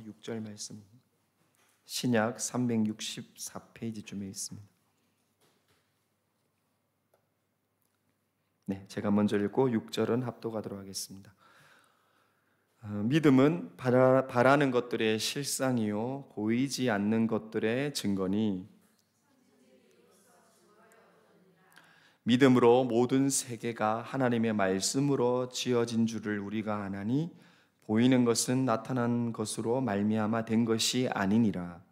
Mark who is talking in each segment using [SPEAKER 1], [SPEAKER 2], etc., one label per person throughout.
[SPEAKER 1] 6절 말씀, 신약 364페이지쯤에 있습니다. 네, 제가 먼저 읽고 6절은 합독하도록 하겠습니다. 믿음은 바라는 것들의 실상이요 보이지 않는 것들의 증거니 믿음으로 모든 세계가 하나님의 말씀으로 지어진 줄을 우리가 아나니 보이는 것은 나타난 것으로 말미암아 된 것이 아니니라.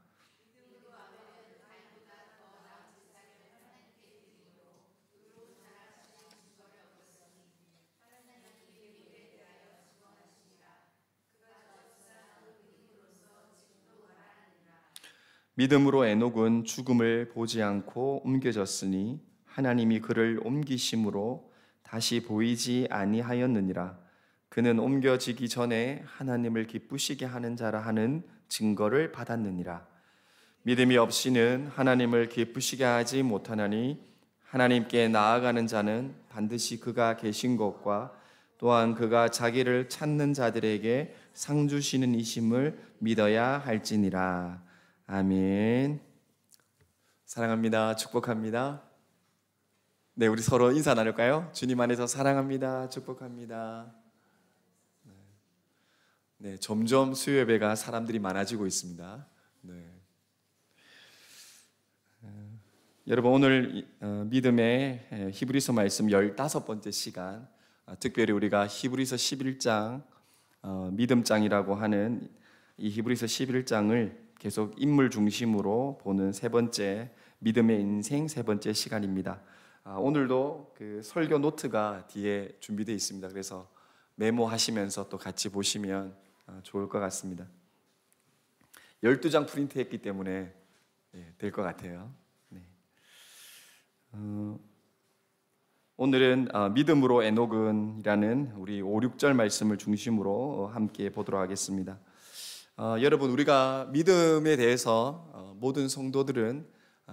[SPEAKER 1] 믿음으로 에녹은 죽음을 보지 않고 옮겨졌으니 하나님이 그를 옮기심으로 다시 보이지 아니하였느니라. 그는 옮겨지기 전에 하나님을 기쁘시게 하는 자라 하는 증거를 받았느니라. 믿음이 없이는 하나님을 기쁘시게 하지 못하나니 하나님께 나아가는 자는 반드시 그가 계신 것과 또한 그가 자기를 찾는 자들에게 상 주시는 이심을 믿어야 할지니라. 아멘. 사랑합니다. 축복합니다. 네, 우리 서로 인사 나눌까요? 주님 안에서 사랑합니다. 축복합니다. 네, 점점 수요 예배가 사람들이 많아지고 있습니다. 네. 여러분, 오늘 믿음의 히브리서 말씀 15번째 시간, 특별히 우리가 히브리서 11장 믿음장이라고 하는 이 히브리서 11장을 계속 인물 중심으로 보는 세 번째 믿음의 인생 세 번째 시간입니다. 오늘도 그 설교 노트가 뒤에 준비되어 있습니다. 그래서 메모하시면서 또 같이 보시면 좋을 것 같습니다. 12장 프린트했기 때문에 될 것 같아요. 네. 오늘은 믿음으로 에녹은이라는 우리 5, 6절 말씀을 중심으로 함께 보도록 하겠습니다. 여러분, 우리가 믿음에 대해서 모든 성도들은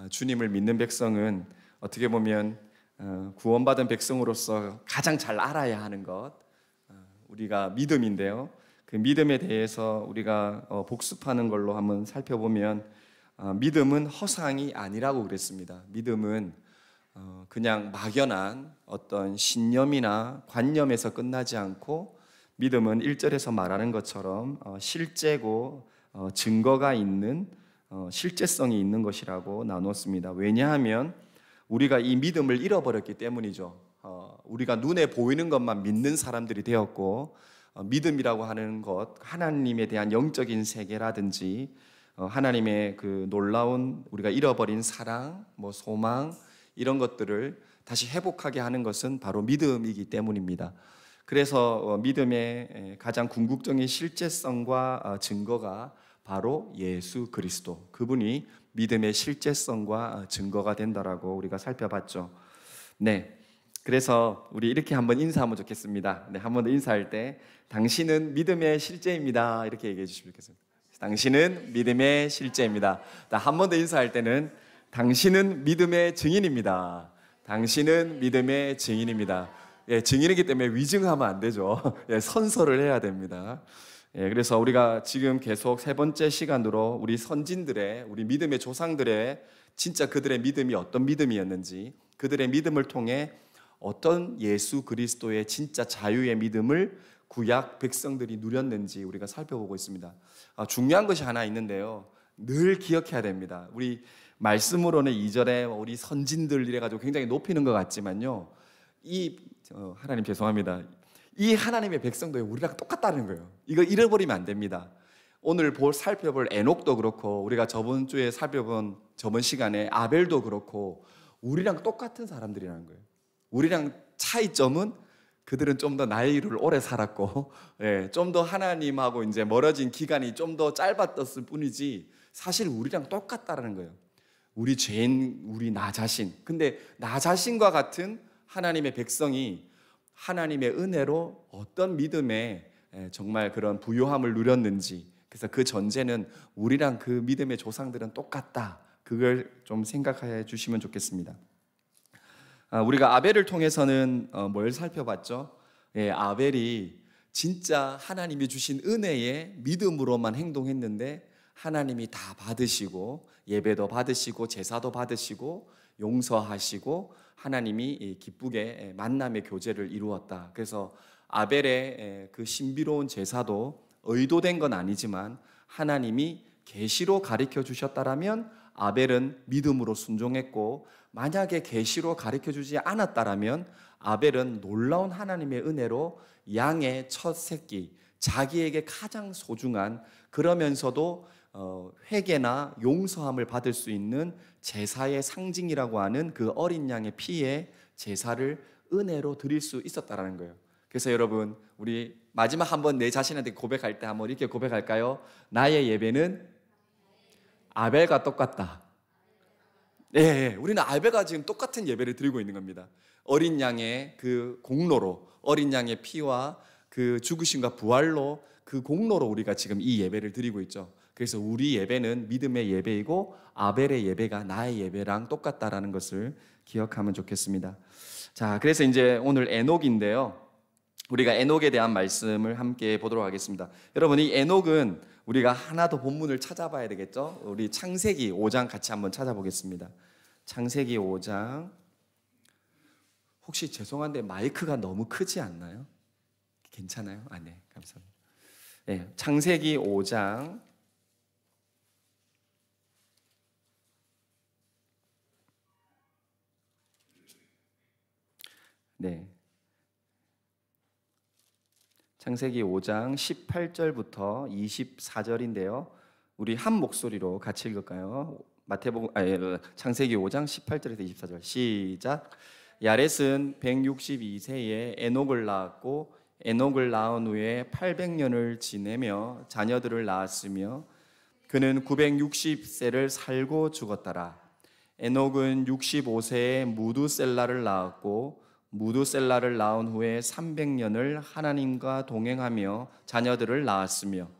[SPEAKER 1] 주님을 믿는 백성은 어떻게 보면 구원받은 백성으로서 가장 잘 알아야 하는 것, 우리가 믿음인데요. 그 믿음에 대해서 우리가 복습하는 걸로 한번 살펴보면 믿음은 허상이 아니라고 그랬습니다. 믿음은 그냥 막연한 어떤 신념이나 관념에서 끝나지 않고 믿음은 1절에서 말하는 것처럼 실제고 증거가 있는 실제성이 있는 것이라고 나눴습니다. 왜냐하면 우리가 이 믿음을 잃어버렸기 때문이죠. 우리가 눈에 보이는 것만 믿는 사람들이 되었고 믿음이라고 하는 것, 하나님에 대한 영적인 세계라든지 하나님의 그 놀라운 우리가 잃어버린 사랑, 소망 이런 것들을 다시 회복하게 하는 것은 바로 믿음이기 때문입니다. 그래서 믿음의 가장 궁극적인 실제성과 증거가 바로 예수 그리스도, 그분이 믿음의 실제성과 증거가 된다라고 우리가 살펴봤죠. 네, 그래서 우리 이렇게 한번 인사하면 좋겠습니다. 네, 한 번 더 인사할 때 당신은 믿음의 실제입니다 이렇게 얘기해 주시면 좋겠습니다. 당신은 믿음의 실제입니다. 한 번 더 인사할 때는 당신은 믿음의 증인입니다. 당신은 믿음의 증인입니다. 증인이기 때문에 위증하면 안 되죠. 선서를 해야 됩니다. 그래서 우리가 지금 계속 세 번째 시간으로 우리 선진들의, 우리 믿음의 조상들의 진짜 그들의 믿음이 어떤 믿음이었는지, 그들의 믿음을 통해 어떤 예수 그리스도의 진짜 자유의 믿음을 구약 백성들이 누렸는지 우리가 살펴보고 있습니다. 중요한 것이 하나 있는데요, 늘 기억해야 됩니다. 우리 말씀으로는 2절에 우리 선진들 이래가지고 굉장히 높이는 것 같지만요, 하나님 죄송합니다, 이 하나님의 백성도 우리랑 똑같다는 거예요. 이거 잃어버리면 안 됩니다. 오늘 살펴볼 에녹도 그렇고 우리가 저번 주에 살펴본 저번 시간에 아벨도 그렇고 우리랑 똑같은 사람들이라는 거예요. 우리랑 차이점은 그들은 좀 더 나이를 오래 살았고 좀 더 하나님하고 이제 멀어진 기간이 좀 더 짧았을 뿐이지 사실 우리랑 똑같다라는 거예요. 우리 죄인, 우리 나 자신. 근데 나 자신과 같은 하나님의 백성이 하나님의 은혜로 어떤 믿음에 정말 그런 부요함을 누렸는지, 그래서 그 전제는 우리랑 그 믿음의 조상들은 똑같다, 그걸 좀 생각해 주시면 좋겠습니다. 우리가 아벨을 통해서는 뭘 살펴봤죠? 아벨이 진짜 하나님이 주신 은혜에 믿음으로만 행동했는데 하나님이 다 받으시고 예배도 받으시고 제사도 받으시고 용서하시고 하나님이 기쁘게 만남의 교제를 이루었다. 그래서 아벨의 그 신비로운 제사도 의도된 건 아니지만 하나님이 계시로 가르쳐 주셨다라면 아벨은 믿음으로 순종했고, 만약에 계시로 가르쳐 주지 않았다라면 아벨은 놀라운 하나님의 은혜로 양의 첫 새끼, 자기에게 가장 소중한, 그러면서도 회개나 용서함을 받을 수 있는 제사의 상징이라고 하는 그 어린 양의 피에 제사를 은혜로 드릴 수 있었다라는 거예요. 그래서 여러분, 우리 마지막 한번 내 자신한테 고백할 때 한번 이렇게 고백할까요? 나의 예배는 아벨과 똑같다. 네, 우리는 아벨과 지금 똑같은 예배를 드리고 있는 겁니다. 어린 양의 그 공로로, 어린 양의 피와 그 죽으심과 부활로, 그 공로로 우리가 지금 이 예배를 드리고 있죠. 그래서 우리 예배는 믿음의 예배이고 아벨의 예배가 나의 예배랑 똑같다라는 것을 기억하면 좋겠습니다. 자, 그래서 이제 오늘 에녹인데요, 우리가 에녹에 대한 말씀을 함께 보도록 하겠습니다. 여러분, 이 에녹은 우리가 하나 더 본문을 찾아봐야 되겠죠? 우리 창세기 5장 같이 한번 찾아보겠습니다. 창세기 5장. 혹시 죄송한데 마이크가 너무 크지 않나요? 괜찮아요? 아, 네, 감사합니다. 네, 창세기 5장. 네. 창세기 5장 18절부터 24절인데요. 우리 한 목소리로 같이 읽을까요? 창세기 5장 18절에서 24절 시작. 야렛은 162세에 에녹을 낳았고 에녹을 낳은 후에 800년을 지내며 자녀들을 낳았으며 그는 960세를 살고 죽었더라. 에녹은 65세에 무두셀라를 낳았고 무두셀라를 낳은 후에 300년을 하나님과 동행하며 자녀들을 낳았으며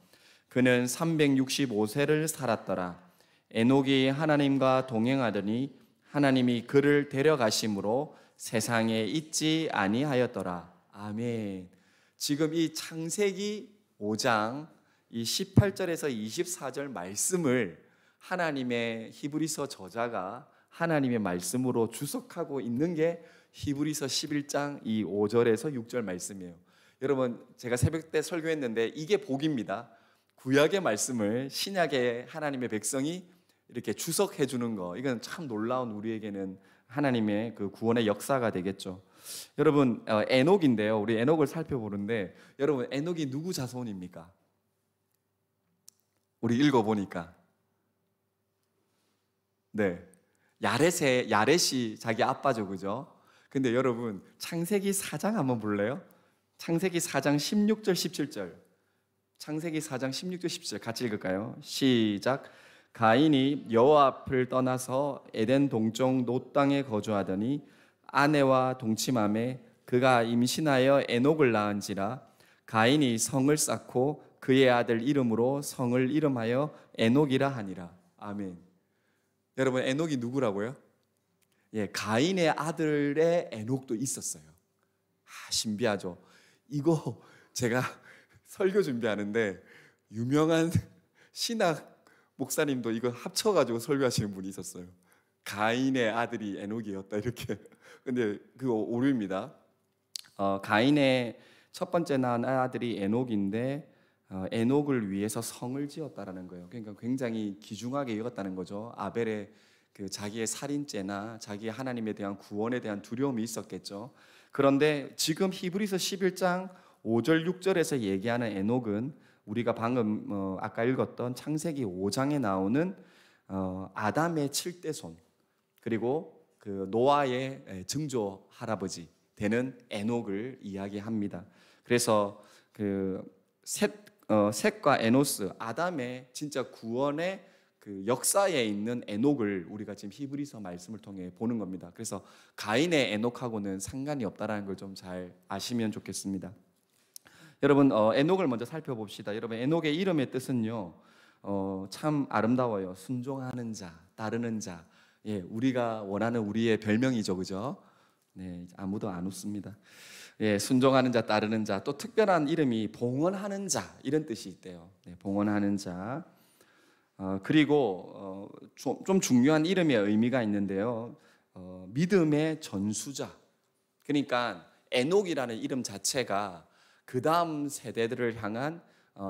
[SPEAKER 1] 그는 365세를 살았더라. 에녹이 하나님과 동행하더니 하나님이 그를 데려가심으로 세상에 있지 아니하였더라. 아멘. 지금 이 창세기 5장 이 18절에서 24절 말씀을 하나님의 히브리서 저자가 하나님의 말씀으로 주석하고 있는 게 히브리서 11장 이 5절에서 6절 말씀이에요. 여러분, 제가 새벽 때 설교했는데 이게 복입니다. 구약의 말씀을 신약의 하나님의 백성이 이렇게 주석해 주는 거, 이건 참 놀라운, 우리에게는 하나님의 그 구원의 역사가 되겠죠. 여러분, 에녹인데요, 우리 에녹을 살펴보는데, 여러분, 에녹이 누구 자손입니까? 우리 읽어보니까 네, 야렛이 자기 아빠죠, 그죠? 근데 여러분, 창세기 4장 한번 볼래요? 창세기 4장 16절 17절. 창세기 4장 16절 17절 같이 읽을까요? 시작. 가인이 여호와 앞을 떠나서 에덴 동쪽 놋 땅에 거주하더니 아내와 동침함에 그가 임신하여 에녹을 낳은지라. 가인이 성을 쌓고 그의 아들 이름으로 성을 이름하여 에녹이라 하니라. 아멘. 여러분, 에녹이 누구라고요? 예, 가인의 아들의 에녹도 있었어요. 신비하죠. 이거 제가 설교 준비하는데 유명한 신학 목사님도 이거 합쳐가지고 설교하시는 분이 있었어요. 가인의 아들이 에녹이었다, 이렇게. 근데 그거 오류입니다. 가인의 첫 번째 낳은 아들이 에녹인데 에녹을 위해서 성을 지었다라는 거예요. 그러니까 굉장히 귀중하게 여겼다는 거죠. 아벨의 그 자기의 살인죄나 자기 하나님에 대한 구원에 대한 두려움이 있었겠죠. 그런데 지금 히브리서 11장 5절 6절에서 얘기하는 에녹은 우리가 방금 아까 읽었던 창세기 5장에 나오는 아담의 7대손, 그리고 그 노아의 증조 할아버지 되는 에녹을 이야기합니다. 그래서 그 셋과 에노스, 아담의 진짜 구원의 그 역사에 있는 에녹을 우리가 지금 히브리서 말씀을 통해 보는 겁니다. 그래서 가인의 에녹하고는 상관이 없다라는 걸 좀 잘 아시면 좋겠습니다. 여러분, 에녹을 먼저 살펴봅시다. 여러분, 에녹의 이름의 뜻은요, 참 아름다워요. 순종하는 자, 따르는 자. 예, 우리가 원하는 우리의 별명이죠, 그죠? 네, 아무도 안 웃습니다. 예, 순종하는 자, 따르는 자, 또 특별한 이름이 봉헌하는 자 이런 뜻이 있대요. 네, 봉헌하는 자. 그리고 좀 중요한 이름의 의미가 있는데요. 믿음의 전수자. 그러니까 에녹이라는 이름 자체가 그 다음 세대들을 향한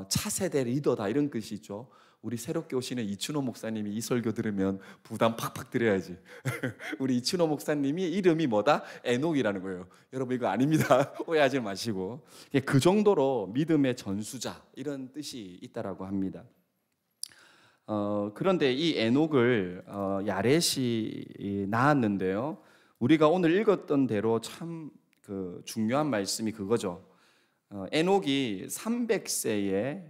[SPEAKER 1] 차세대 리더다 이런 뜻이죠. 우리 새롭게 오시는 이춘호 목사님이 이 설교 들으면 부담 팍팍 드려야지. 우리 이춘호 목사님이 이름이 뭐다? 에녹이라는 거예요. 여러분 이거 아닙니다. 오해하지 마시고. 그 정도로 믿음의 전수자 이런 뜻이 있다라고 합니다. 그런데 이 에녹을 야렛이 낳았는데요. 우리가 오늘 읽었던 대로 참 그 중요한 말씀이 그거죠. 에녹이 300세에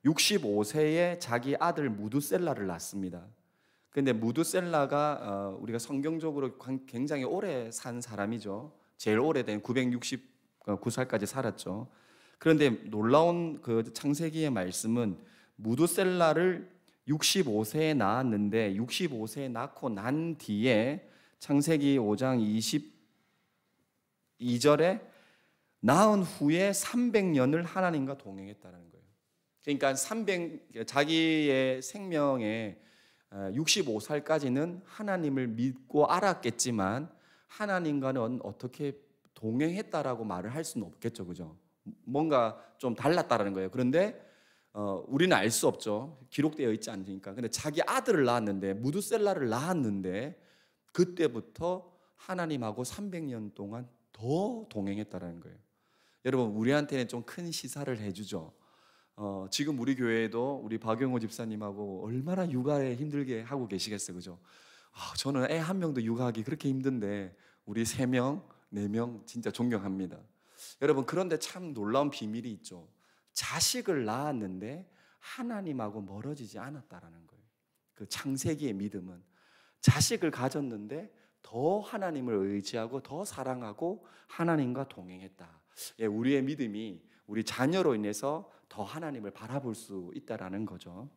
[SPEAKER 1] 65세에 자기 아들 무두셀라를 낳습니다. 근데 무두셀라가 우리가 성경적으로 굉장히 오래 산 사람이죠. 제일 오래된 969살까지 살았죠. 그런데 놀라운 그 창세기의 말씀은 무두셀라를 65세에 낳았는데 65세에 낳고 난 뒤에 창세기 5장 22절에 낳은 후에 300년을 하나님과 동행했다는 거예요. 그러니까 자기의 생명에 65살까지는 하나님을 믿고 알았겠지만 하나님과는 어떻게 동행했다라고 말을 할 수는 없겠죠, 그죠? 뭔가 좀 달랐다라는 거예요. 그런데 우리는 알 수 없죠. 기록되어 있지 않으니까. 근데 자기 아들을 낳았는데 무두셀라를 낳았는데 그때부터 하나님하고 300년 동안 더 동행했다라는 거예요. 여러분 우리한테는 좀 큰 시사를 해주죠. 지금 우리 교회에도 우리 박영호 집사님하고 얼마나 육아에 힘들게 하고 계시겠어요, 그죠? 저는 애 한 명도 육아하기 그렇게 힘든데 우리 3명, 4명 진짜 존경합니다. 여러분 그런데 참 놀라운 비밀이 있죠. 자식을 낳았는데 하나님하고 멀어지지 않았다라는 거예요. 그 창세기의 믿음은 자식을 가졌는데 더 하나님을 의지하고 더 사랑하고 하나님과 동행했다. 예, 우리의 믿음이 우리 자녀로 인해서 더 하나님을 바라볼 수 있다라는 거죠.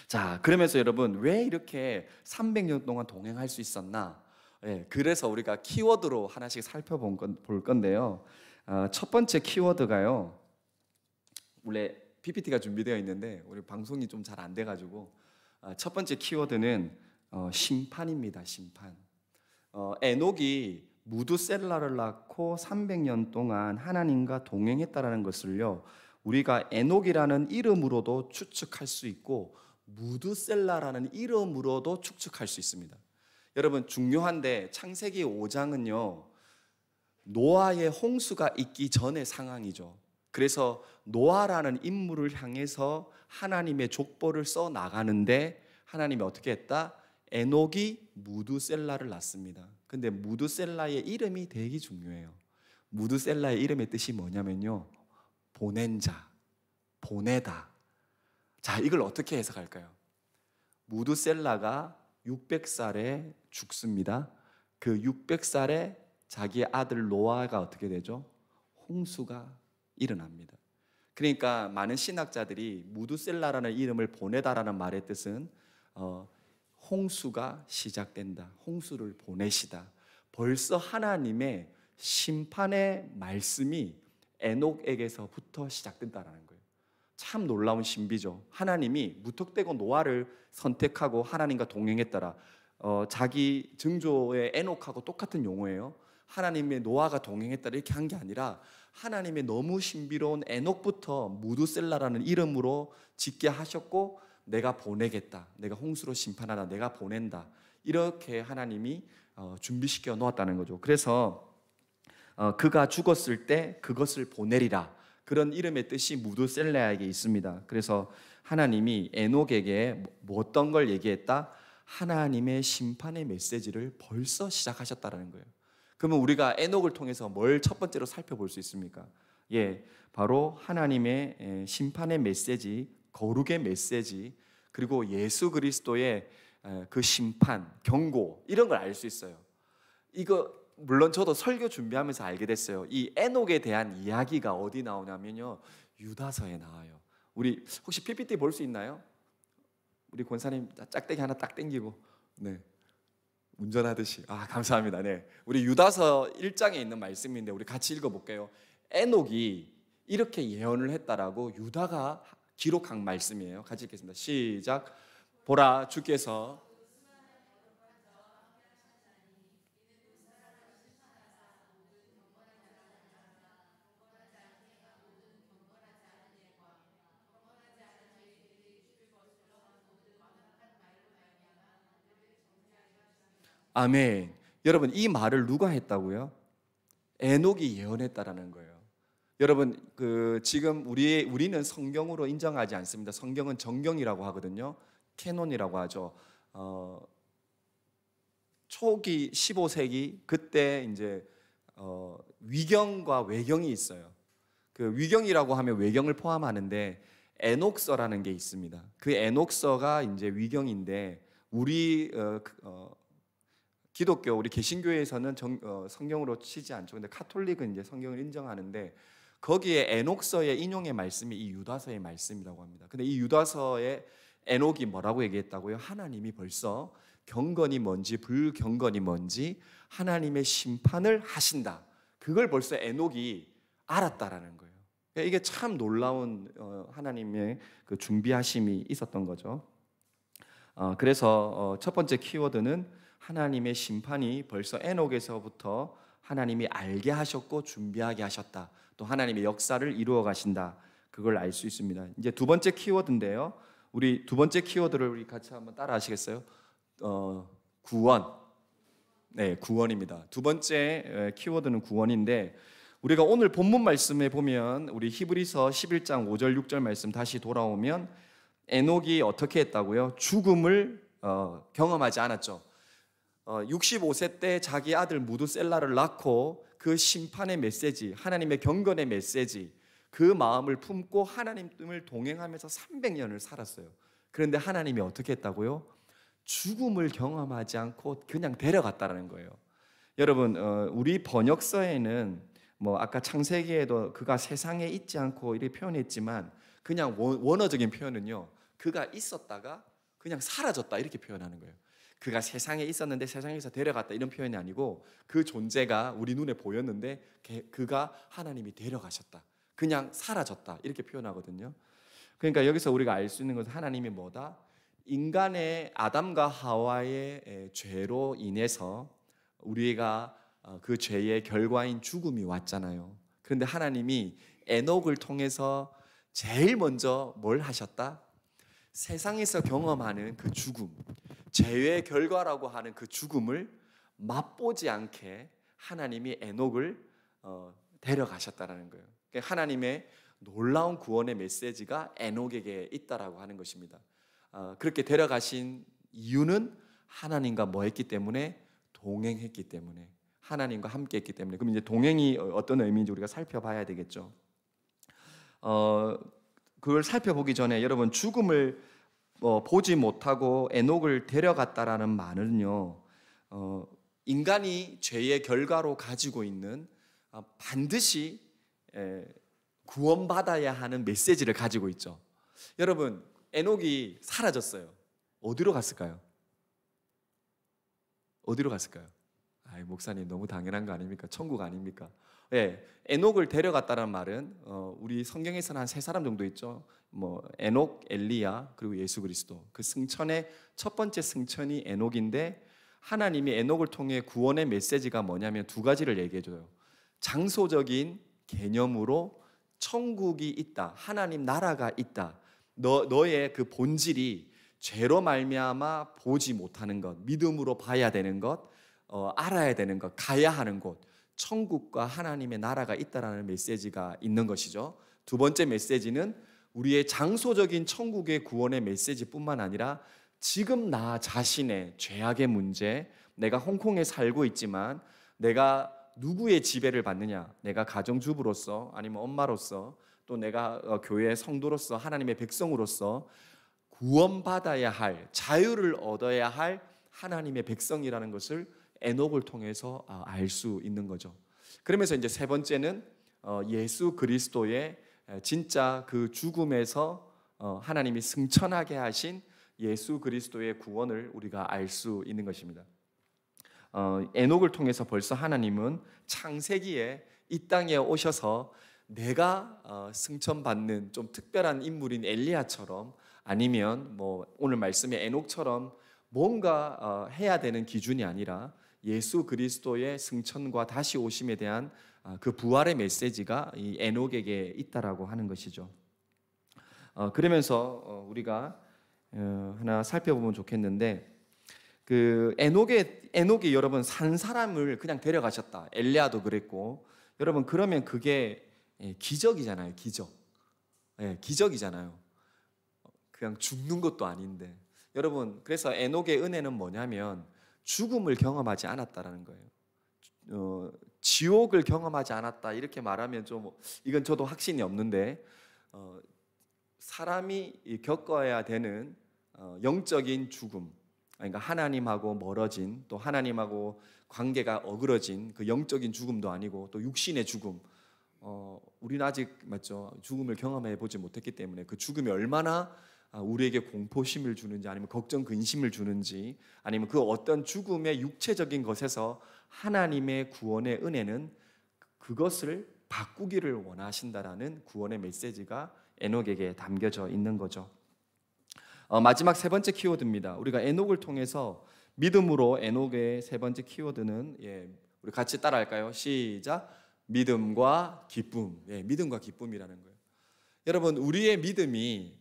[SPEAKER 1] 자, 그러면서 여러분 왜 이렇게 300년 동안 동행할 수 있었나? 예, 그래서 우리가 키워드로 하나씩 살펴볼 건데요. 첫 번째 키워드가요. 원래 PPT가 준비되어 있는데 우리 방송이 좀 잘 안 돼가지고 첫 번째 키워드는 심판입니다. 심판. 에녹이 무두셀라를 낳고 300년 동안 하나님과 동행했다라는 것을요, 우리가 에녹이라는 이름으로도 추측할 수 있고 무두셀라라는 이름으로도 추측할 수 있습니다. 여러분 중요한데 창세기 5장은요 노아의 홍수가 있기 전의 상황이죠. 그래서 노아라는 인물을 향해서 하나님의 족보를 써 나가는데 하나님이 어떻게 했다? 에녹이 무두셀라를 낳습니다. 근데 무두셀라의 이름이 되게 중요해요. 무두셀라의 이름의 뜻이 뭐냐면요, 보낸 자, 보내다. 자, 이걸 어떻게 해석할까요? 무두셀라가 600살에 죽습니다. 그 600살에 자기의 아들 노아가 어떻게 되죠? 홍수가 일어납니다. 그러니까 많은 신학자들이 무두셀라라는 이름을 보내다라는 말의 뜻은 홍수가 시작된다. 홍수를 보내시다. 벌써 하나님의 심판의 말씀이 에녹에게서부터 시작된다라는 거예요. 참 놀라운 신비죠. 하나님이 무턱대고 노아를 선택하고 하나님과 동행했더라. 자기 증조의 에녹하고 똑같은 용어예요. 하나님의 노아가 동행했다 이렇게 한 게 아니라 하나님의 너무 신비로운 에녹부터 무두셀라라는 이름으로 짓게 하셨고 내가 보내겠다. 내가 홍수로 심판하다. 내가 보낸다. 이렇게 하나님이 준비시켜 놓았다는 거죠. 그래서 그가 죽었을 때 그것을 보내리라. 그런 이름의 뜻이 무두셀라에게 있습니다. 그래서 하나님이 에녹에게 어떤 걸 얘기했다? 하나님의 심판의 메시지를 벌써 시작하셨다는 거예요. 그러면 우리가 에녹을 통해서 뭘 첫 번째로 살펴볼 수 있습니까? 예, 바로 하나님의 심판의 메시지, 거룩의 메시지, 그리고 예수 그리스도의 그 심판, 경고 이런 걸 알 수 있어요. 이거 물론 저도 설교 준비하면서 알게 됐어요. 이 에녹에 대한 이야기가 어디 나오냐면요, 유다서에 나와요. 우리 혹시 PPT 볼 수 있나요? 우리 권사님 짝대기 하나 딱 당기고, 네, 운전하듯이. 감사합니다. 네. 우리 유다서 1장에 있는 말씀인데 우리 같이 읽어볼게요. 에녹이 이렇게 예언을 했다라고 유다가 기록한 말씀이에요. 같이 읽겠습니다. 시작. 보라, 주께서 아멘. 여러분, 이 말을 누가 했다고요? 에녹이 예언했다라는 거예요. 여러분, 지금 우리는 성경으로 인정하지 않습니다. 성경은 정경이라고 하거든요. 캐논이라고 하죠. 초기 15세기 그때 이제 위경과 외경이 있어요. 그 위경이라고 하면 외경을 포함하는데 에녹서라는 게 있습니다. 그 에녹서가 이제 위경인데 우리 기독교 우리 개신교에서는 성경으로 치지 않죠. 근데 카톨릭은 이제 성경을 인정하는데 거기에 에녹서의 인용의 말씀이 이 유다서의 말씀이라고 합니다. 근데 이 유다서의 에녹이 뭐라고 얘기했다고요? 하나님이 벌써 경건이 뭔지 불경건이 뭔지 하나님의 심판을 하신다. 그걸 벌써 에녹이 알았다라는 거예요. 이게 참 놀라운 하나님의 그 준비하심이 있었던 거죠. 그래서 첫 번째 키워드는 하나님의 심판이 벌써 에녹에서부터 하나님이 알게 하셨고 준비하게 하셨다. 또 하나님의 역사를 이루어 가신다. 그걸 알 수 있습니다. 이제 두 번째 키워드인데요. 우리 두 번째 키워드를 우리 같이 한번 따라 하시겠어요? 구원. 네, 구원입니다. 두 번째 키워드는 구원인데 우리가 오늘 본문 말씀에 보면 우리 히브리서 11장 5절 6절 말씀 다시 돌아오면 에녹이 어떻게 했다고요? 죽음을 경험하지 않았죠. 65세 때 자기 아들 무두셀라를 낳고 그 심판의 메시지, 하나님의 경건의 메시지, 그 마음을 품고 하나님을 동행하면서 300년을 살았어요. 그런데 하나님이 어떻게 했다고요? 죽음을 경험하지 않고 그냥 데려갔다는 거예요. 여러분, 우리 번역서에는 뭐 아까 창세기에도 그가 세상에 있지 않고 이렇게 표현했지만 그냥 원어적인 표현은요, 그가 있었다가 그냥 사라졌다 이렇게 표현하는 거예요. 그가 세상에 있었는데 세상에서 데려갔다 이런 표현이 아니고 그 존재가 우리 눈에 보였는데 그가 하나님이 데려가셨다, 그냥 사라졌다 이렇게 표현하거든요. 그러니까 여기서 우리가 알 수 있는 것은 하나님이 뭐다? 인간의 아담과 하와의 죄로 인해서 우리가 그 죄의 결과인 죽음이 왔잖아요. 그런데 하나님이 에녹을 통해서 제일 먼저 뭘 하셨다? 세상에서 경험하는 그 죽음, 죄의 결과라고 하는 그 죽음을 맛보지 않게 하나님이 에녹을 데려가셨다라는 거예요. 그러니까 하나님의 놀라운 구원의 메시지가 에녹에게 있다라고 하는 것입니다. 그렇게 데려가신 이유는 하나님과 뭐 했기 때문에? 동행했기 때문에, 하나님과 함께 했기 때문에. 그럼 이제 동행이 어떤 의미인지 우리가 살펴봐야 되겠죠. 그걸 살펴보기 전에 여러분, 죽음을 보지 못하고 에녹을 데려갔다라는 말은요, 인간이 죄의 결과로 가지고 있는 반드시 구원받아야 하는 메시지를 가지고 있죠. 여러분, 에녹이 사라졌어요. 어디로 갔을까요? 어디로 갔을까요? 목사님 너무 당연한 거 아닙니까? 천국 아닙니까? 예, 에녹을 데려갔다는 말은 우리 성경에서는 한 세 사람 정도 있죠. 뭐 에녹, 엘리야, 그리고 예수 그리스도. 그 승천의 첫 번째 승천이 에녹인데 하나님이 에녹을 통해 구원의 메시지가 뭐냐면 두 가지를 얘기해 줘요. 장소적인 개념으로 천국이 있다, 하나님 나라가 있다. 너의 그 본질이 죄로 말미암아 보지 못하는 것, 믿음으로 봐야 되는 것, 알아야 되는 것, 가야 하는 곳, 천국과 하나님의 나라가 있다라는 메시지가 있는 것이죠. 두 번째 메시지는 우리의 장소적인 천국의 구원의 메시지뿐만 아니라 지금 나 자신의 죄악의 문제, 내가 홍콩에 살고 있지만 내가 누구의 지배를 받느냐, 내가 가정주부로서 아니면 엄마로서 또 내가 교회의 성도로서 하나님의 백성으로서 구원받아야 할, 자유를 얻어야 할 하나님의 백성이라는 것을 에녹을 통해서 알 수 있는 거죠. 그러면서 이제 세 번째는 예수 그리스도의 진짜 그 죽음에서 하나님이 승천하게 하신 예수 그리스도의 구원을 우리가 알 수 있는 것입니다. 에녹을 통해서 벌써 하나님은 창세기에 이 땅에 오셔서 내가 승천받는 좀 특별한 인물인 엘리야처럼, 아니면 뭐 오늘 말씀의 에녹처럼 뭔가 해야 되는 기준이 아니라 예수 그리스도의 승천과 다시 오심에 대한 그 부활의 메시지가 이 에녹에게 있다라고 하는 것이죠. 그러면서 우리가 하나 살펴보면 좋겠는데, 그 에녹이 여러분 산 사람을 그냥 데려가셨다. 엘리야도 그랬고, 여러분 그러면 그게 기적이잖아요. 기적. 기적이잖아요. 그냥 죽는 것도 아닌데. 여러분, 그래서 에녹의 은혜는 뭐냐면 죽음을 경험하지 않았다라는 거예요. 지옥을 경험하지 않았다 이렇게 말하면 좀 이건 저도 확신이 없는데, 사람이 겪어야 되는 영적인 죽음, 그러니까 하나님하고 멀어진, 또 하나님하고 관계가 어그러진 그 영적인 죽음도 아니고, 또 육신의 죽음, 우리는 아직 맞죠, 죽음을 경험해 보지 못했기 때문에 그 죽음이 얼마나 우리에게 공포심을 주는지, 아니면 걱정 근심을 주는지, 아니면 그 어떤 죽음의 육체적인 것에서 하나님의 구원의 은혜는 그것을 바꾸기를 원하신다라는 구원의 메시지가 에녹에게 담겨져 있는 거죠. 마지막 세 번째 키워드입니다. 우리가 에녹을 통해서 믿음으로, 에녹의 세 번째 키워드는 우리 같이 따라할까요? 시작. 믿음과 기쁨. 믿음과 기쁨이라는 거예요. 여러분, 우리의 믿음이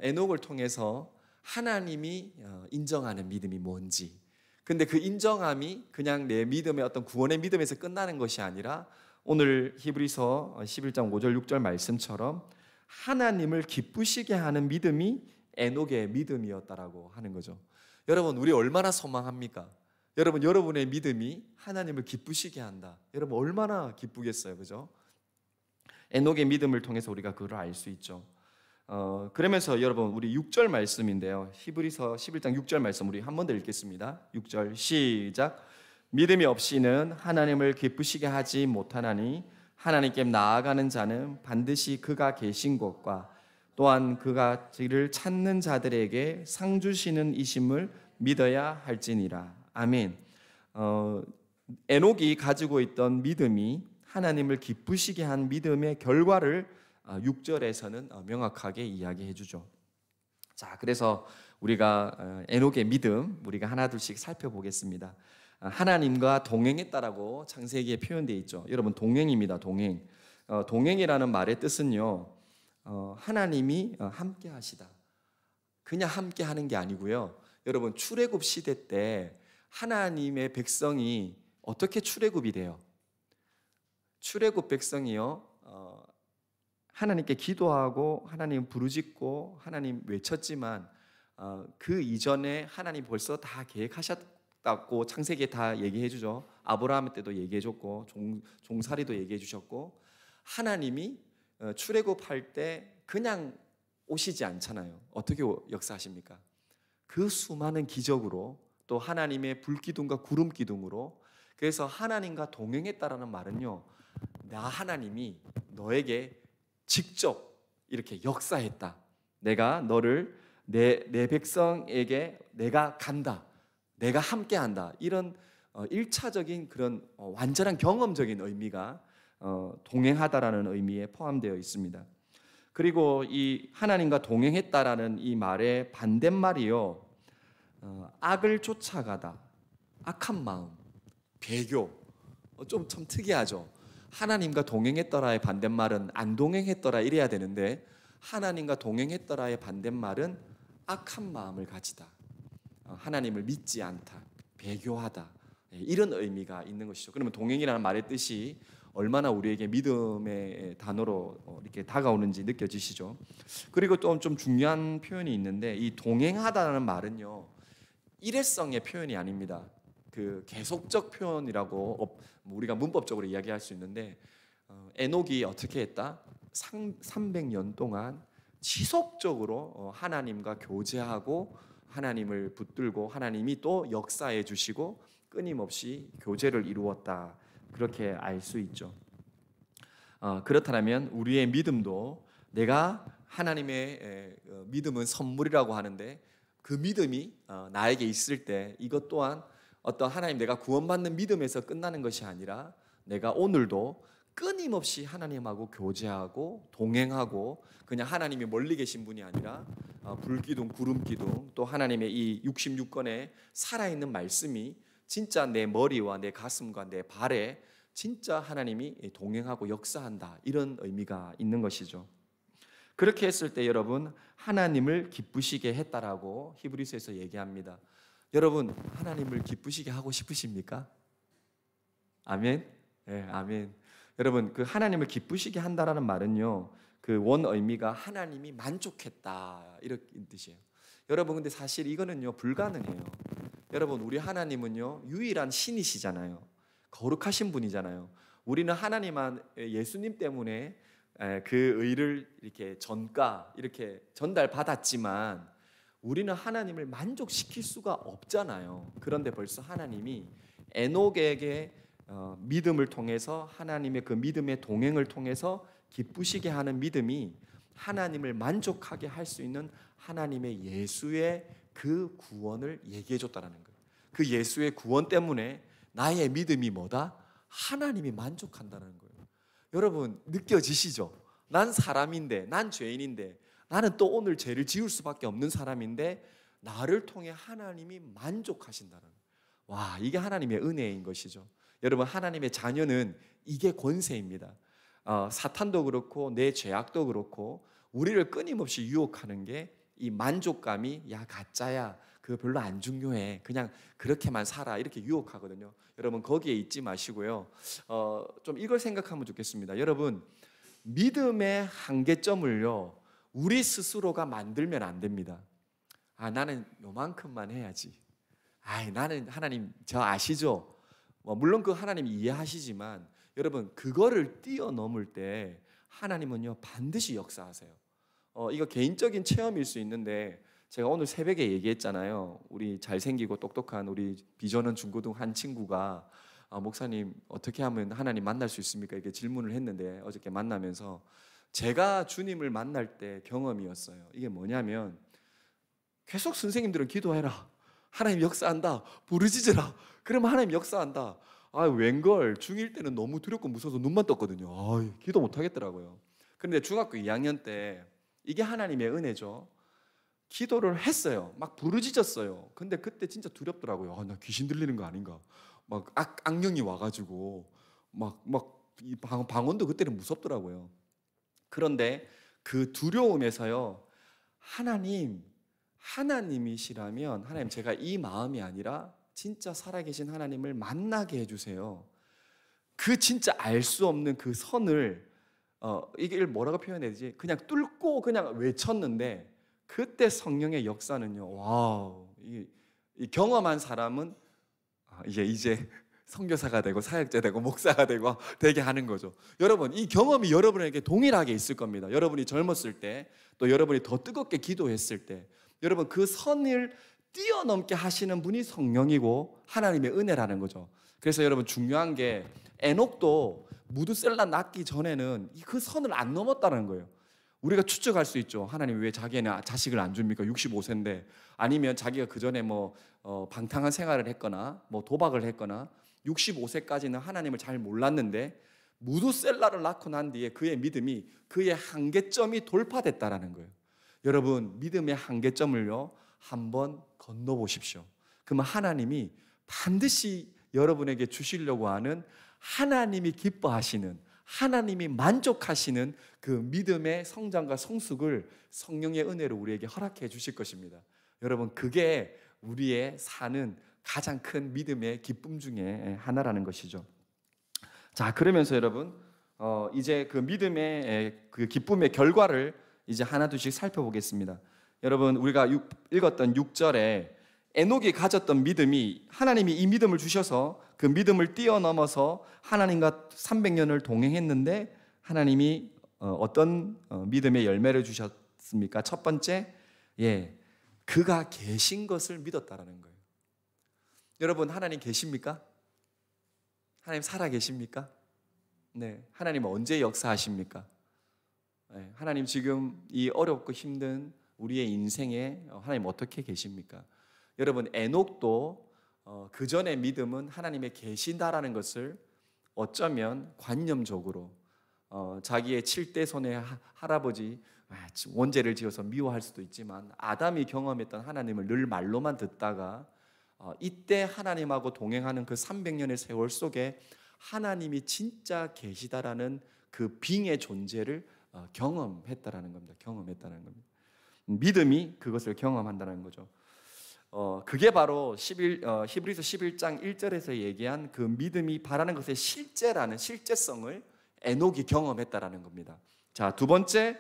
[SPEAKER 1] 에녹을 통해서 하나님이 인정하는 믿음이 뭔지, 근데 그 인정함이 그냥 내 믿음의 어떤 구원의 믿음에서 끝나는 것이 아니라 오늘 히브리서 11장 5절 6절 말씀처럼 하나님을 기쁘시게 하는 믿음이 에녹의 믿음이었다라고 하는 거죠. 여러분, 우리 얼마나 소망합니까? 여러분, 여러분의 믿음이 하나님을 기쁘시게 한다. 여러분 얼마나 기쁘겠어요, 그죠? 에녹의 믿음을 통해서 우리가 그걸 알 수 있죠. 그러면서 여러분, 우리 6절 말씀인데요, 히브리서 11장 6절 말씀 우리 한 번 더 읽겠습니다. 6절 시작. 믿음이 없이는 하나님을 기쁘시게 하지 못하나니 하나님께 나아가는 자는 반드시 그가 계신 곳과 또한 그가 저를 찾는 자들에게 상 주시는 이심을 믿어야 할지니라. 아멘. 에녹이 가지고 있던 믿음이 하나님을 기쁘시게 한 믿음의 결과를 6절에서는 명확하게 이야기해 주죠. 자, 그래서 우리가 에녹의 믿음 우리가 하나둘씩 살펴보겠습니다. 하나님과 동행했다라고 창세기에 표현되어 있죠. 여러분, 동행입니다. 동행. 동행이라는 말의 뜻은요, 하나님이 함께 하시다. 그냥 함께 하는 게 아니고요. 여러분, 출애굽 시대 때 하나님의 백성이 어떻게 출애굽이 돼요? 출애굽 백성이요, 하나님께 기도하고 하나님 부르짖고 하나님 외쳤지만 그 이전에 하나님 벌써 다 계획하셨다고 창세기에 다 얘기해 주죠. 아브라함 때도 얘기해 줬고 종살이도 얘기해 주셨고, 하나님이 출애굽할 때 그냥 오시지 않잖아요. 어떻게 역사하십니까? 그 수많은 기적으로, 또 하나님의 불기둥과 구름 기둥으로. 그래서 하나님과 동행했다라는 말은요, 나 하나님이 너에게 직접 이렇게 역사했다. 내가 너를 내 백성에게 내가 간다. 내가 함께한다. 이런 1차적인 그런 완전한 경험적인 의미가 동행하다라는 의미에 포함되어 있습니다. 그리고 이 하나님과 동행했다라는 이 말의 반대말이요, 악을 쫓아가다, 악한 마음, 배교. 좀 참 특이하죠. 하나님과 동행했더라의 반대말은 안 동행했더라 이래야 되는데, 하나님과 동행했더라의 반대말은 악한 마음을 가지다, 하나님을 믿지 않다, 배교하다, 이런 의미가 있는 것이죠. 그러면 동행이라는 말의 뜻이 얼마나 우리에게 믿음의 단어로 이렇게 다가오는지 느껴지시죠? 그리고 또 좀 중요한 표현이 있는데, 이 동행하다는 말은요, 일회성의 표현이 아닙니다. 그 계속적 표현이라고 우리가 문법적으로 이야기할 수 있는데, 에녹이 어떻게 했다? 300년 동안 지속적으로 하나님과 교제하고 하나님을 붙들고 하나님이 또 역사해 주시고 끊임없이 교제를 이루었다, 그렇게 알 수 있죠. 그렇다면 우리의 믿음도, 내가 하나님의 믿음은 선물이라고 하는데 그 믿음이 나에게 있을 때 이것 또한 어떤 하나님 내가 구원받는 믿음에서 끝나는 것이 아니라 내가 오늘도 끊임없이 하나님하고 교제하고 동행하고 그냥 하나님이 멀리 계신 분이 아니라 불기둥 구름기둥 또 하나님의 이 66권의 살아있는 말씀이 진짜 내 머리와 내 가슴과 내 발에 진짜 하나님이 동행하고 역사한다, 이런 의미가 있는 것이죠. 그렇게 했을 때 여러분 하나님을 기쁘시게 했다라고 히브리서에서 얘기합니다. 여러분 하나님을 기쁘시게 하고 싶으십니까? 아멘. 네, 아멘. 여러분 그 하나님을 기쁘시게 한다라는 말은요, 그 원 의미가 하나님이 만족했다 이런 뜻이에요. 여러분 근데 사실 이거는요 불가능해요. 여러분 우리 하나님은요 유일한 신이시잖아요. 거룩하신 분이잖아요. 우리는 하나님한 예수님 때문에 그 의를 이렇게 전가 이렇게 전달받았지만 우리는 하나님을 만족시킬 수가 없잖아요. 그런데 벌써 하나님이 에녹에게 믿음을 통해서 하나님의 그 믿음의 동행을 통해서 기쁘시게 하는 믿음이 하나님을 만족하게 할 수 있는 하나님의 예수의 그 구원을 얘기해 줬다는 거예요. 그 예수의 구원 때문에 나의 믿음이 뭐다? 하나님이 만족한다는 거예요. 여러분 느껴지시죠? 난 사람인데, 난 죄인인데, 나는 또 오늘 죄를 지을 수밖에 없는 사람인데 나를 통해 하나님이 만족하신다는 거예요. 와, 이게 하나님의 은혜인 것이죠. 여러분 하나님의 자녀는 이게 권세입니다. 사탄도 그렇고 내 죄악도 그렇고 우리를 끊임없이 유혹하는 게 이 만족감이 야 가짜야, 그거 별로 안 중요해, 그냥 그렇게만 살아, 이렇게 유혹하거든요. 여러분 거기에 잊지 마시고요. 좀 이걸 생각하면 좋겠습니다. 여러분 믿음의 한계점을요 우리 스스로가 만들면 안 됩니다. 나는 요만큼만 해야지. 나는 하나님 저 아시죠? 물론 그 하나님 이해하시지만 여러분 그거를 뛰어넘을 때 하나님은요 반드시 역사하세요. 이거 개인적인 체험일 수 있는데 제가 오늘 새벽에 얘기했잖아요. 우리 잘생기고 똑똑한 우리 비전원 중고등 한 친구가 목사님 어떻게 하면 하나님 만날 수 있습니까? 이렇게 질문을 했는데 어저께 만나면서 제가 주님을 만날 때 경험이었어요. 이게 뭐냐면 계속 선생님들은 기도해라, 하나님 역사한다, 부르짖으라, 그러면 하나님 역사한다. 웬걸 중1 때는 너무 두렵고 무서워서 눈만 떴거든요. 기도 못 하겠더라고요. 그런데 중학교 2학년 때 이게 하나님의 은혜죠. 기도를 했어요. 막 부르짖었어요. 근데 그때 진짜 두렵더라고요. 나 귀신 들리는 거 아닌가? 막 악령이 와가지고 막 방언도 그때는 무섭더라고요. 그런데 그 두려움에서요 하나님이시라면 하나님 제가 이 마음이 아니라 진짜 살아계신 하나님을 만나게 해주세요. 그 진짜 알 수 없는 그 선을 이게 뭐라고 표현해야 되지? 그냥 뚫고 그냥 외쳤는데 그때 성령의 역사는요. 와우. 이 경험한 사람은 이제 선교사가 되고 사역자 되고 목사가 되게 하는 거죠. 여러분 이 경험이 여러분에게 동일하게 있을 겁니다. 여러분이 젊었을 때 또 여러분이 더 뜨겁게 기도했을 때 여러분 그 선을 뛰어넘게 하시는 분이 성령이고 하나님의 은혜라는 거죠. 그래서 여러분 중요한 게 에녹도 무드셀라 낳기 전에는 그 선을 안 넘었다는 거예요. 우리가 추측할 수 있죠. 하나님 왜 자기는 자식을 안 줍니까? 65세인데. 아니면 자기가 그 전에 방탕한 생활을 했거나 도박을 했거나 65세까지는 하나님을 잘 몰랐는데 무드셀라를 낳고 난 뒤에 그의 믿음이 그의 한계점이 돌파됐다라는 거예요. 여러분 믿음의 한계점을요 한번 건너보십시오. 그러면 하나님이 반드시 여러분에게 주시려고 하는 하나님이 기뻐하시는, 하나님이 만족하시는 그 믿음의 성장과 성숙을 성령의 은혜로 우리에게 허락해 주실 것입니다. 여러분 그게 우리의 사는 가장 큰 믿음의 기쁨 중에 하나라는 것이죠. 자, 그러면서 여러분 이제 그 믿음의 그 기쁨의 결과를 이제 하나둘씩 살펴보겠습니다. 여러분 우리가 읽었던 6절에 에녹이 가졌던 믿음이 하나님이 이 믿음을 주셔서 그 믿음을 뛰어넘어서 하나님과 300년을 동행했는데 하나님이 어떤 믿음의 열매를 주셨습니까? 첫 번째, 그가 계신 것을 믿었다라는 거예요. 여러분 하나님 계십니까? 하나님 살아 계십니까? 네, 하나님 언제 역사하십니까? 네, 하나님 지금 이 어렵고 힘든 우리의 인생에 하나님 어떻게 계십니까? 여러분 에녹도 그 전의 믿음은 하나님의 계신다라는 것을 어쩌면 관념적으로 자기의 7대 손의 할아버지 원죄를 지어서 미워할 수도 있지만 아담이 경험했던 하나님을 늘 말로만 듣다가 이때 하나님하고 동행하는 그 300년의 세월 속에 하나님이 진짜 계시다라는 그 빙의 존재를 경험했다라는 겁니다. 경험했다는 겁니다. 믿음이 그것을 경험한다는 거죠. 그게 바로 히브리서 11장 1절에서 얘기한 그 믿음이 바라는 것의 실제라는 실제성을 에녹이 경험했다라는 겁니다. 자, 두 번째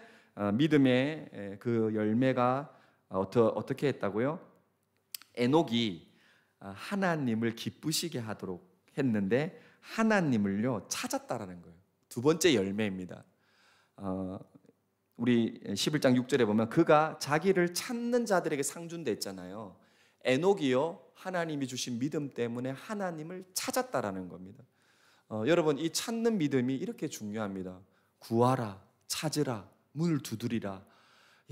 [SPEAKER 1] 믿음의 그 열매가 어떻게 했다고요? 에녹이 하나님을 기쁘시게 하도록 했는데 하나님을요 찾았다라는 거예요. 두 번째 열매입니다. 우리 11장 6절에 보면 그가 자기를 찾는 자들에게 상 준다 했잖아요. 에녹이요 하나님이 주신 믿음 때문에 하나님을 찾았다라는 겁니다. 여러분 이 찾는 믿음이 이렇게 중요합니다. 구하라, 찾으라, 문을 두드리라.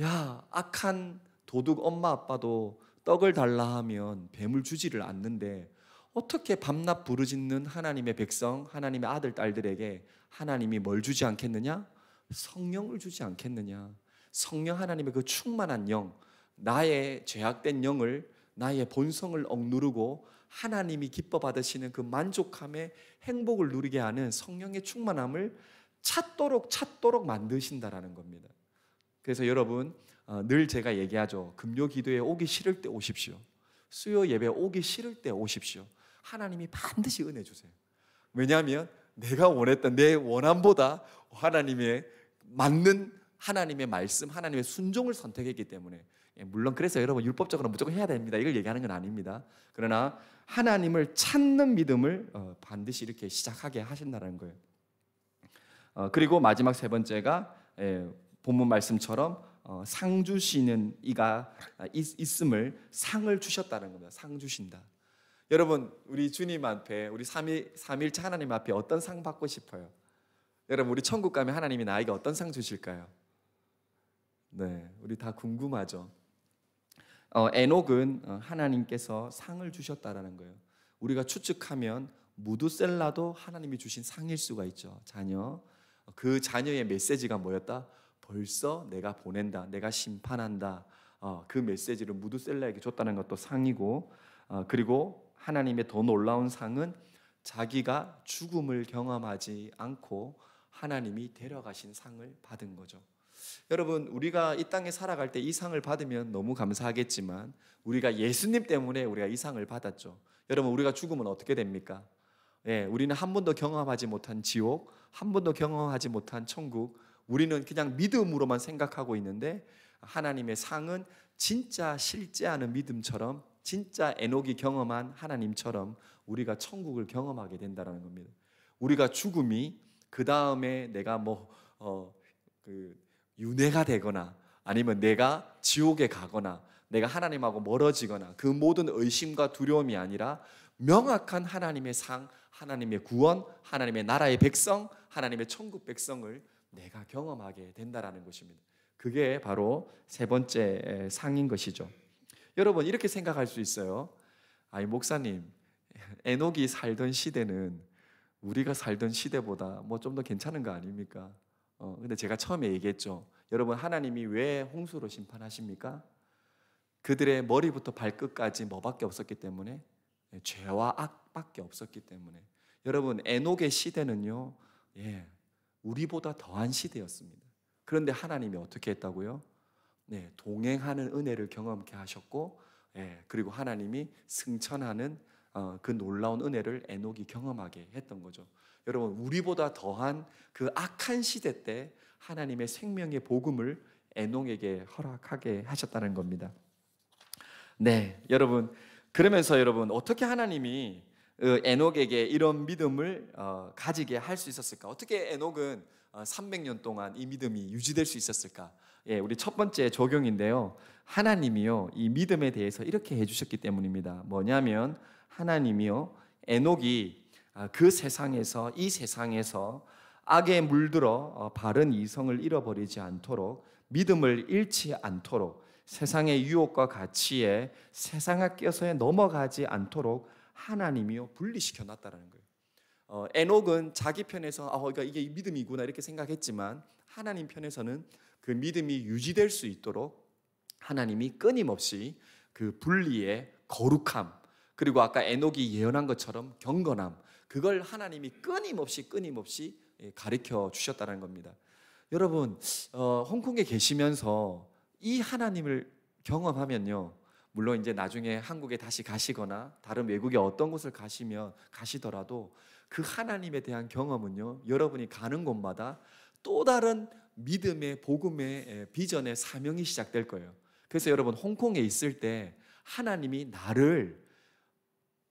[SPEAKER 1] 야, 악한 도둑 엄마 아빠도 떡을 달라 하면 뱀을 주지를 않는데 어떻게 밤낮 부르짖는 하나님의 백성, 하나님의 아들 딸들에게 하나님이 뭘 주지 않겠느냐? 성령을 주지 않겠느냐? 성령 하나님의 그 충만한 영, 나의 죄악된 영을, 나의 본성을 억누르고 하나님이 기뻐 받으시는 그 만족함의 행복을 누리게 하는 성령의 충만함을 찾도록 만드신다라는 겁니다. 그래서 여러분 늘 제가 얘기하죠. 금요 기도에 오기 싫을 때 오십시오. 수요 예배에 오기 싫을 때 오십시오. 하나님이 반드시 은혜 주세요. 왜냐하면 내가 원했던 내 원함보다 하나님의 맞는 하나님의 말씀, 하나님의 순종을 선택했기 때문에 물론 그래서 여러분 율법적으로 무조건 해야 됩니다. 이걸 얘기하는 건 아닙니다. 그러나 하나님을 찾는 믿음을 반드시 이렇게 시작하게 하신다는 거예요. 그리고 마지막 세 번째가 본문 말씀처럼 상 주시는 이가 있음을 상을 주셨다는 겁니다. 상 주신다. 여러분 우리 주님 앞에 우리 삼위일체 하나님 앞에 어떤 상 받고 싶어요? 여러분 우리 천국 가면 하나님이 나에게 어떤 상 주실까요? 네, 우리 다 궁금하죠. 에녹은 하나님께서 상을 주셨다라는 거예요. 우리가 추측하면 무두셀라도 하나님이 주신 상일 수가 있죠. 자녀. 그 자녀의 메시지가 뭐였다? 벌써 내가 보낸다, 내가 심판한다. 그 메시지를 무두셀라에게 줬다는 것도 상이고, 그리고 하나님의 더 놀라운 상은 자기가 죽음을 경험하지 않고 하나님이 데려가신 상을 받은 거죠. 여러분 우리가 이 땅에 살아갈 때 이 상을 받으면 너무 감사하겠지만 우리가 예수님 때문에 우리가 이 상을 받았죠. 여러분 우리가 죽으면 어떻게 됩니까? 우리는 한 번도 경험하지 못한 지옥, 한 번도 경험하지 못한 천국, 우리는 그냥 믿음으로만 생각하고 있는데 하나님의 상은 진짜 실제하는 믿음처럼 진짜 에녹이 경험한 하나님처럼 우리가 천국을 경험하게 된다는 겁니다. 우리가 죽음이 그 다음에 내가 윤회가 되거나 아니면 내가 지옥에 가거나 내가 하나님하고 멀어지거나 그 모든 의심과 두려움이 아니라 명확한 하나님의 상, 하나님의 구원, 하나님의 나라의 백성, 하나님의 천국 백성을 내가 경험하게 된다라는 것입니다. 그게 바로 세 번째 상인 것이죠. 여러분 이렇게 생각할 수 있어요. 아니 목사님, 에녹이 살던 시대는 우리가 살던 시대보다 좀 더 괜찮은 거 아닙니까? 근데 제가 처음에 얘기했죠. 여러분 하나님이 왜 홍수로 심판하십니까? 그들의 머리부터 발끝까지 뭐밖에 없었기 때문에 죄와 악밖에 없었기 때문에. 여러분 에녹의 시대는요, 우리보다 더한 시대였습니다. 그런데 하나님이 어떻게 했다고요? 동행하는 은혜를 경험케 하셨고, 그리고 하나님이 승천하는 그 놀라운 은혜를 에녹이 경험하게 했던 거죠. 여러분 우리보다 더한 그 악한 시대 때 하나님의 생명의 복음을 에녹에게 허락하게 하셨다는 겁니다. 네, 여러분 그러면서 여러분 어떻게 하나님이 에녹에게 이런 믿음을 가지게 할 수 있었을까? 어떻게 에녹은 300년 동안 이 믿음이 유지될 수 있었을까? 우리 첫 번째 적용인데요. 하나님이요 이 믿음에 대해서 이렇게 해주셨기 때문입니다. 뭐냐면 하나님이요 에녹이 그 세상에서 이 세상에서 악에 물들어 바른 이성을 잃어버리지 않도록 믿음을 잃지 않도록 세상의 유혹과 가치에 세상에 껴서 넘어가지 않도록 하나님이요 분리시켜 놨다라는 거예요. 에녹은 자기 편에서 그러니까 이게 믿음이구나 이렇게 생각했지만 하나님 편에서는 그 믿음이 유지될 수 있도록 하나님이 끊임없이 그 분리의 거룩함, 그리고 아까 에녹이 예언한 것처럼 경건함, 그걸 하나님이 끊임없이 가르쳐 주셨다는 겁니다. 여러분, 홍콩에 계시면서 이 하나님을 경험하면요, 물론 이제 나중에 한국에 다시 가시거나 다른 외국에 어떤 곳을 가시더라도 그 하나님에 대한 경험은요, 여러분이 가는 곳마다 또 다른 믿음의 복음의 비전의 사명이 시작될 거예요. 그래서 여러분, 홍콩에 있을 때 하나님이 나를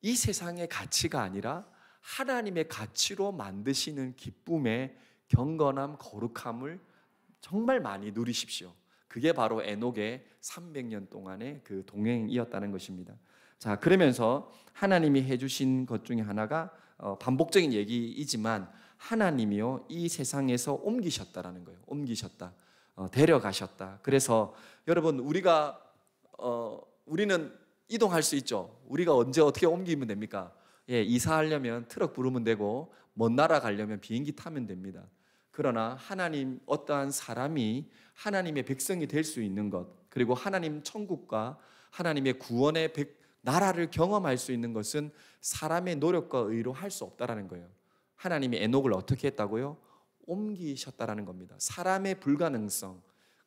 [SPEAKER 1] 이 세상의 가치가 아니라 하나님의 가치로 만드시는 기쁨의 경건함, 거룩함을 정말 많이 누리십시오. 그게 바로 에녹의 300년 동안의 그 동행이었다는 것입니다. 자, 그러면서 하나님이 해주신 것 중에 하나가 반복적인 얘기이지만 하나님이요 이 세상에서 옮기셨다라는 거예요. 옮기셨다, 데려가셨다. 그래서 여러분 우리는 이동할 수 있죠. 우리가 언제 어떻게 옮기면 됩니까? 이사하려면 트럭 부르면 되고 먼 나라 가려면 비행기 타면 됩니다. 그러나 하나님 어떠한 사람이 하나님의 백성이 될 수 있는 것, 그리고 하나님 천국과 하나님의 구원의 나라를 경험할 수 있는 것은 사람의 노력과 의로 할 수 없다라는 거예요. 하나님이 에녹을 어떻게 했다고요? 옮기셨다라는 겁니다. 사람의 불가능성,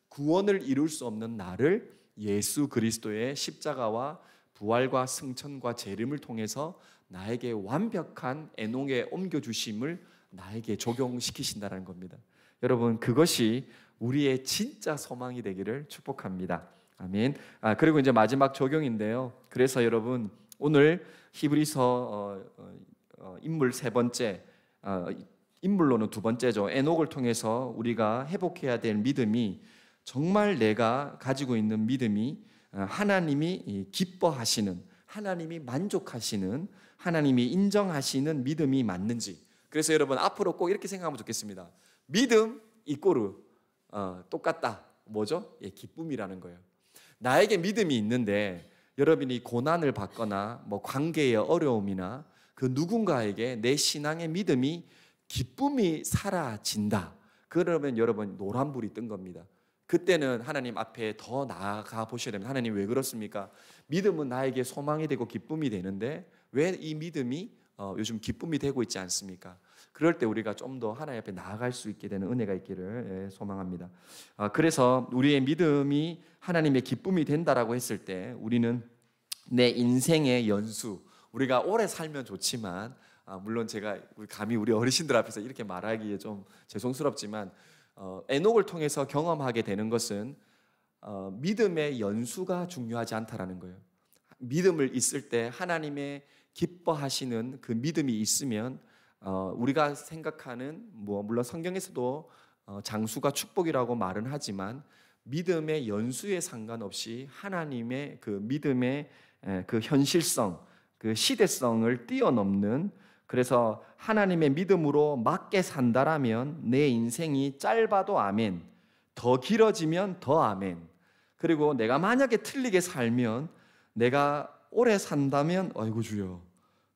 [SPEAKER 1] 구원을 이룰 수 없는 나를 예수 그리스도의 십자가와 부활과 승천과 재림을 통해서 나에게 완벽한 에녹의 옮겨주심을 나에게 적용시키신다는 겁니다. 여러분, 그것이 우리의 진짜 소망이 되기를 축복합니다. 아멘. 그리고 이제 마지막 적용인데요. 그래서 여러분, 오늘 히브리서 인물 세 번째, 인물로는 두 번째죠. 에녹을 통해서 우리가 회복해야 될 믿음이, 정말 내가 가지고 있는 믿음이 하나님이 기뻐하시는, 하나님이 만족하시는, 하나님이 인정하시는 믿음이 맞는지. 그래서 여러분, 앞으로 꼭 이렇게 생각하면 좋겠습니다. 믿음 이꼬르 똑같다. 뭐죠? 기쁨이라는 거예요. 나에게 믿음이 있는데 여러분이 고난을 받거나 뭐 관계의 어려움이나 그 누군가에게 내 신앙의 믿음이 기쁨이 사라진다. 그러면 여러분 노란불이 뜬 겁니다. 그때는 하나님 앞에 더 나아가 보셔야 됩니다. 하나님 왜 그렇습니까? 믿음은 나에게 소망이 되고 기쁨이 되는데 왜 이 믿음이 요즘 기쁨이 되고 있지 않습니까? 그럴 때 우리가 좀 더 하나님 앞에 나아갈 수 있게 되는 은혜가 있기를 소망합니다. 그래서 우리의 믿음이 하나님의 기쁨이 된다라고 했을 때 우리는 내 인생의 연수, 우리가 오래 살면 좋지만 물론 제가 감히 우리 어르신들 앞에서 이렇게 말하기에 좀 죄송스럽지만 에녹을 통해서 경험하게 되는 것은 믿음의 연수가 중요하지 않다라는 거예요. 믿음을 있을 때 하나님의 기뻐하시는 그 믿음이 있으면 우리가 생각하는 물론 성경에서도 장수가 축복이라고 말은 하지만 믿음의 연수에 상관없이 하나님의 그 믿음의 그 현실성, 그 시대성을 뛰어넘는, 그래서 하나님의 믿음으로 맞게 산다라면 내 인생이 짧아도 아멘, 더 길어지면 더 아멘, 그리고 내가 만약에 틀리게 살면, 내가 오래 산다면 아이고 주여,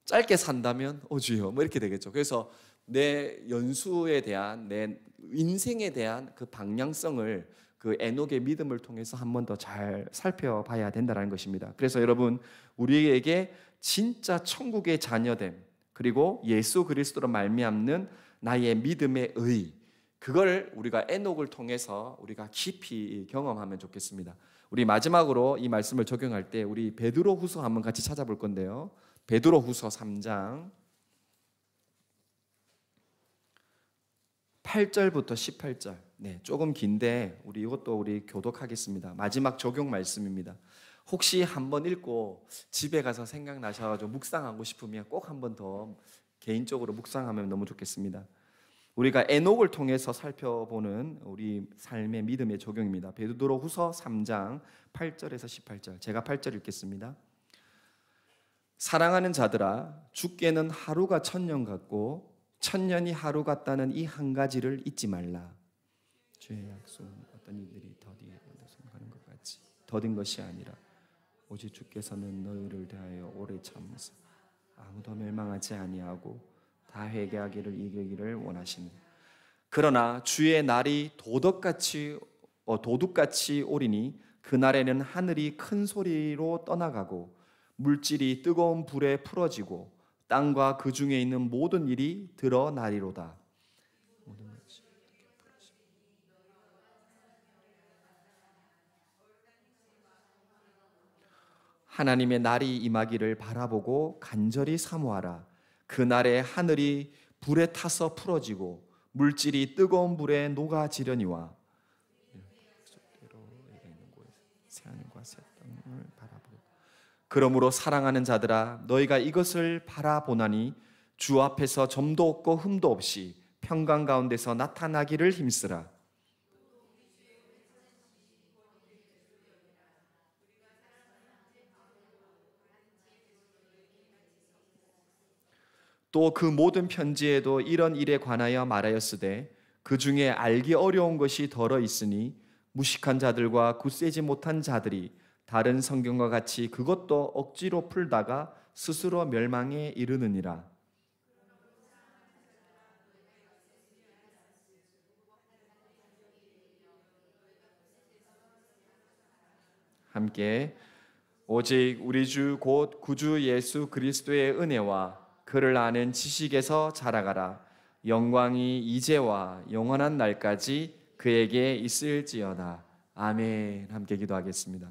[SPEAKER 1] 짧게 산다면 주여, 뭐 이렇게 되겠죠. 그래서 내 연수에 대한, 내 인생에 대한 그 방향성을 그 에녹의 믿음을 통해서 한 번 더 잘 살펴봐야 된다는 것입니다. 그래서 여러분, 우리에게 진짜 천국의 자녀됨, 그리고 예수 그리스도로 말미암는 나의 믿음의 의, 그걸 우리가 에녹을 통해서 우리가 깊이 경험하면 좋겠습니다. 우리 마지막으로 이 말씀을 적용할 때 우리 베드로후서 한번 같이 찾아볼 건데요. 베드로후서 3장 8절부터 18절. 조금 긴데 이것도 우리 교독하겠습니다. 마지막 적용 말씀입니다. 혹시 한번 읽고 집에 가서 생각나셔가지고 묵상하고 싶으면 꼭 한 번 더 개인적으로 묵상하면 너무 좋겠습니다. 우리가 에녹을 통해서 살펴보는 우리 삶의 믿음의 적용입니다. 베드로후서 3장 8절에서 18절. 제가 8절 읽겠습니다. 사랑하는 자들아, 주께는 하루가 천년 같고 천년이 하루 같다는 이 한 가지를 잊지 말라. 주의 약속은 어떤 이들이 더디에 가는 것 같이 더딘 것이 아니라 오직 주께서는 너희를 대하여 오래 참으사 아무도 멸망하지 아니하고 다 회개하기를 이르기를 원하시니 그러나 주의 날이 도둑같이 오리니 그날에는 하늘이 큰 소리로 떠나가고 물질이 뜨거운 불에 풀어지고 땅과 그 중에 있는 모든 일이 드러나리로다. 하나님의 날이 임하기를 바라보고 간절히 사모하라. 그날에 하늘이 불에 타서 풀어지고 물질이 뜨거운 불에 녹아지려니와 그러므로 사랑하는 자들아 너희가 이것을 바라보나니 주 앞에서 점도 없고 흠도 없이 평강 가운데서 나타나기를 힘쓰라. 또 그 모든 편지에도 이런 일에 관하여 말하였으되 그 중에 알기 어려운 것이 덜어 있으니 무식한 자들과 굳세지 못한 자들이 다른 성경과 같이 그것도 억지로 풀다가 스스로 멸망에 이르느니라. 함께 오직 우리 주 곧 구주 예수 그리스도의 은혜와 그를 아는 지식에서 자라가라. 영광이 이제와 영원한 날까지 그에게 있을지어다. 아멘. 함께 기도하겠습니다.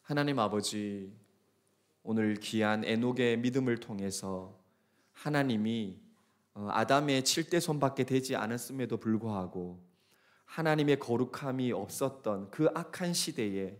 [SPEAKER 1] 하나님 아버지, 오늘 귀한 에녹의 믿음을 통해서 하나님이 아담의 7대 손밖에 되지 않았음에도 불구하고 하나님의 거룩함이 없었던 그 악한 시대에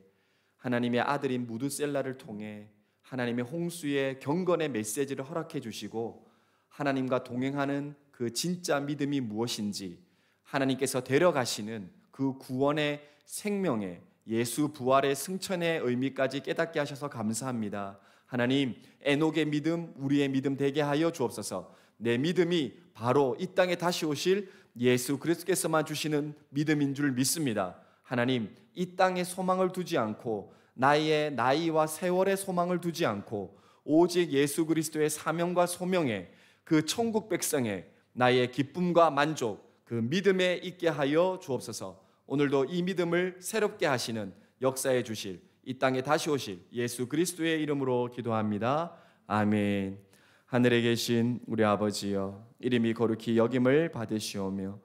[SPEAKER 1] 하나님의 아들인 무드셀라를 통해 하나님의 홍수의 경건의 메시지를 허락해 주시고 하나님과 동행하는 그 진짜 믿음이 무엇인지 하나님께서 데려가시는 그 구원의 생명의 예수 부활의 승천의 의미까지 깨닫게 하셔서 감사합니다. 하나님, 에녹의 믿음, 우리의 믿음 되게 하여 주옵소서. 내 믿음이 바로 이 땅에 다시 오실 예수 그리스도께서만 주시는 믿음인 줄 믿습니다. 하나님, 이 땅에 소망을 두지 않고 나의 나이와 세월의 소망을 두지 않고 오직 예수 그리스도의 사명과 소명에 그 천국 백성의 나의 기쁨과 만족, 그 믿음에 있게 하여 주옵소서. 오늘도 이 믿음을 새롭게 하시는 역사해 주실 이 땅에 다시 오실 예수 그리스도의 이름으로 기도합니다. 아멘. 하늘에 계신 우리 아버지여, 이름이 거룩히 여김을 받으시오며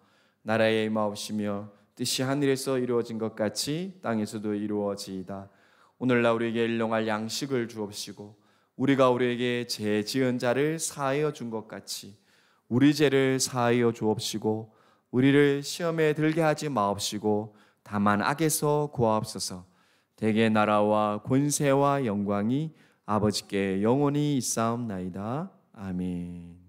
[SPEAKER 1] 나라에 임하옵시며 뜻이 하늘에서 이루어진 것 같이 땅에서도 이루어지이다. 오늘날 우리에게 일용할 양식을 주옵시고 우리가 우리에게 죄 지은 자를 사하여 준 것 같이 우리 죄를 사하여 주옵시고 우리를 시험에 들게 하지 마옵시고 다만 악에서 구하옵소서. 대개 나라와 권세와 영광이 아버지께 영원히 있사옵나이다. 아멘.